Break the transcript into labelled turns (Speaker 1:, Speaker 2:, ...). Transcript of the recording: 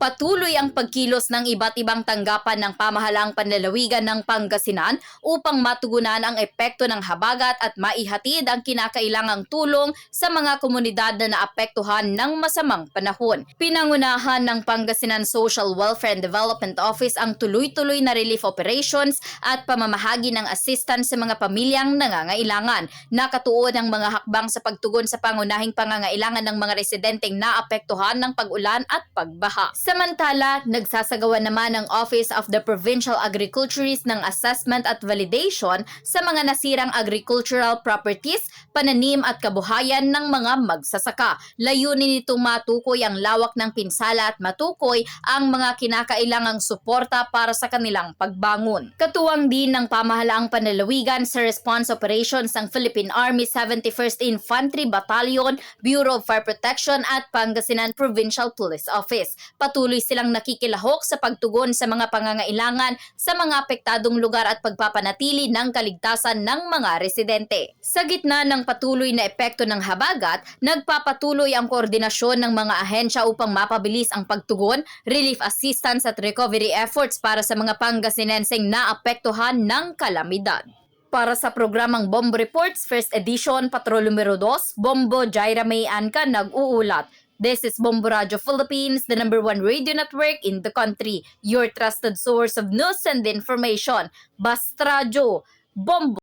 Speaker 1: Patuloy ang pagkilos ng iba't ibang tanggapan ng pamahalaang panlalawigan ng Pangasinan upang matugunan ang epekto ng habagat at maihatid ang kinakailangang tulong sa mga komunidad na naapektuhan ng masamang panahon. Pinangunahan ng Pangasinan Social Welfare and Development Office ang tuloy-tuloy na relief operations at pamamahagi ng assistance sa mga pamilyang nangangailangan. Nakatuon ang mga hakbang sa pagtugon sa pangunahing pangangailangan ng mga residenteng naapektuhan ng pag-ulan at pagbaha. Samantala, nagsasagawa naman ang Office of the Provincial Agriculturist ng assessment at validation sa mga nasirang agricultural properties, pananim at kabuhayan ng mga magsasaka. Layunin nitong matukoy ang lawak ng pinsala at matukoy ang mga kinakailangang suporta para sa kanilang pagbangon. Katuwang din ng pamahalaang panlalawigan sa response operations ng Philippine Army 71st Infantry Battalion, Bureau of Fire Protection at Pangasinan Provincial Police Office. Patuloy silang nakikilahok sa pagtugon sa mga pangangailangan sa mga apektadong lugar at pagpapanatili ng kaligtasan ng mga residente. Sa gitna ng patuloy na epekto ng habagat, nagpapatuloy ang koordinasyon ng mga ahensya upang mapabilis ang pagtugon, relief assistance at recovery efforts para sa mga Pangasinenseng naapektuhan ng kalamidad. Para sa programang Bombo Reports First Edition, Patrol numero 2, Bombo Jaira May Anca nag-uulat. This is Bombo Radio Philippines, the #1 radio network in the country. Your trusted source of news and information. Basta Radio, Bombo!